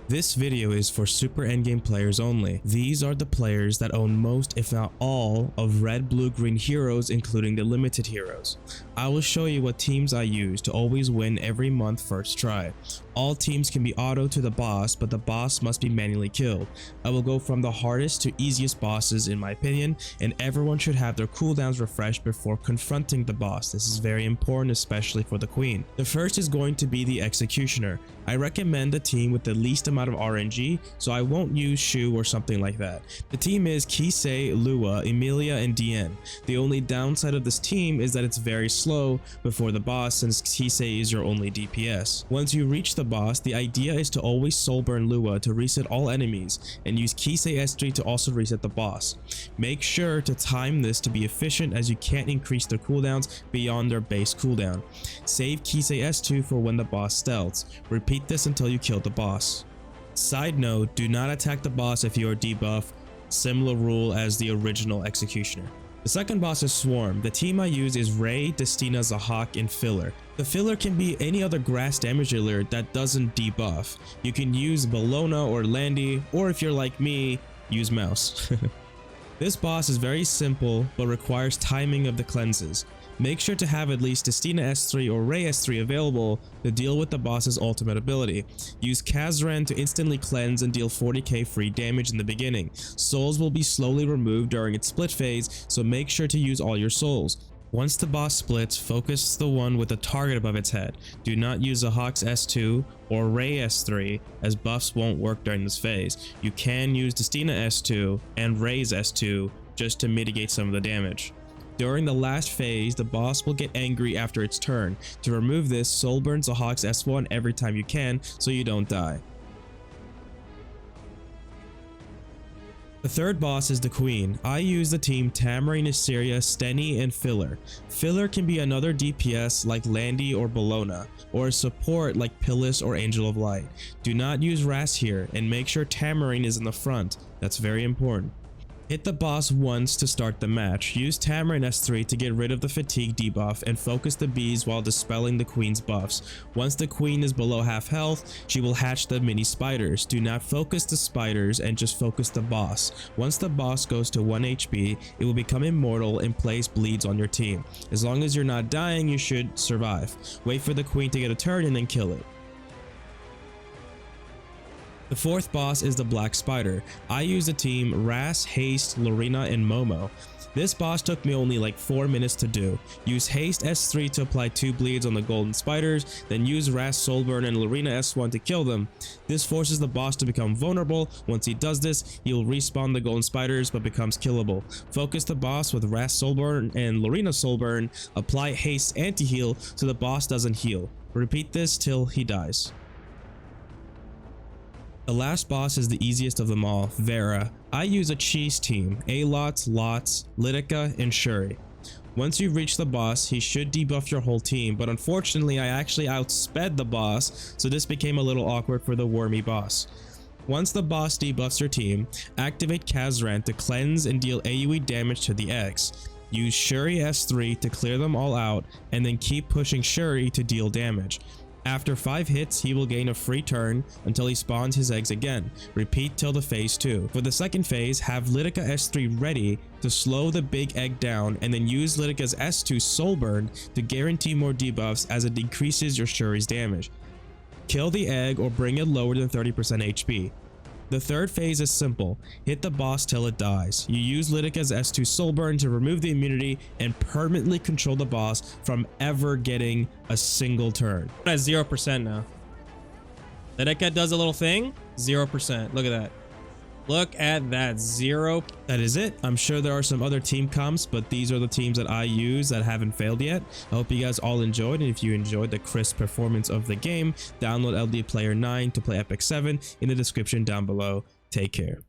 This video is for super endgame players only. These are the players that own most, if not all, of red, blue, green heroes, including the limited heroes. I will show you what teams I use to always win every month first try. All teams can be auto to the boss, but the boss must be manually killed. I will go from the hardest to easiest bosses in my opinion, and everyone should have their cooldowns refreshed before confronting the boss. This is very important, especially for the queen. The first is going to be the executioner. I recommend a team with the least amount of RNG, so I won't use Shu or something like that. The team is Kisei, Lua, Emilia, and Dien. The only downside of this team is that it's very slow before the boss, since Kisei is your only DPS. Once you reach the boss, the idea is to always soul burn Lua to reset all enemies, and use Kisei S3 to also reset the boss. Make sure to time this to be efficient, as you can't increase their cooldowns beyond their base cooldown. Save Kisei S2 for when the boss stealths. Repeat this until you kill the boss. Side note, do not attack the boss if you are debuffed, similar rule as the original executioner. The second boss is Swarm. The team I use is Ray, Destina, Zahak, and Filler. The filler can be any other grass damage dealer that doesn't debuff. You can use Bologna or Landy, or if you're like me, use Mouse. This boss is very simple but requires timing of the cleanses. Make sure to have at least Destina S3 or Ray S3 available to deal with the boss's ultimate ability. Use Kazran to instantly cleanse and deal 40k free damage in the beginning. Souls will be slowly removed during its split phase, so make sure to use all your souls. Once the boss splits, focus the one with a target above its head. Do not use Zahak's S2 or Ray S3, as buffs won't work during this phase. You can use Destina S2 and Ray's S2 just to mitigate some of the damage. During the last phase, the boss will get angry after its turn. To remove this, soul burn Zahak's S1 every time you can so you don't die. The third boss is the Queen. I use the team Tamarine, Assyria, Steny, and Filler. Filler can be another DPS like Landy or Bologna, or a support like Pillis or Angel of Light. Do not use Ras here, and make sure Tamarine is in the front. That's very important. Hit the boss once to start the match. Use Tamarine S3 to get rid of the fatigue debuff and focus the bees while dispelling the queen's buffs. Once the queen is below half health, she will hatch the mini spiders. Do not focus the spiders and just focus the boss. Once the boss goes to 1 HP, it will become immortal and place bleeds on your team. As long as you're not dying, you should survive. Wait for the queen to get a turn and then kill it. The fourth boss is the Black Spider. I use the team Ras, Haste, Lorena, and Momo. This boss took me only like 4 minutes to do. Use Haste S3 to apply 2 bleeds on the golden spiders, then use Ras Soulburn and Lorena S1 to kill them. This forces the boss to become vulnerable. Once he does this, he will respawn the golden spiders but becomes killable. Focus the boss with Ras Soulburn and Lorena Soulburn. Apply Haste anti-heal so the boss doesn't heal. Repeat this till he dies. The last boss is the easiest of them all, Vera. I use a cheese team, Alots, Lots, Litica, and Shuri. Once you reach the boss, he should debuff your whole team, but unfortunately I actually outsped the boss, so this became a little awkward for the wormy boss. Once the boss debuffs your team, activate Kazran to cleanse and deal AoE damage to the X. Use Shuri S3 to clear them all out, and then keep pushing Shuri to deal damage. After 5 hits, he will gain a free turn until he spawns his eggs again. Repeat till the phase 2. For the second phase, have Litica S3 ready to slow the big egg down, and then use Litica's S2 Soul Burn to guarantee more debuffs as it decreases your Shuri's damage. Kill the egg or bring it lower than 30% HP. The third phase is simple. Hit the boss till it dies. You use Litica's S2 Soul Burn to remove the immunity and permanently control the boss from ever getting a single turn. At 0% now. Litica does a little thing, 0%. Look at that. Look at that, 0. That is it. I'm sure there are some other team comps, but these are the teams that I use that haven't failed yet. I hope you guys all enjoyed, and if you enjoyed the crisp performance of the game, download LD Player 9 to play Epic 7 in the description down below. Take care.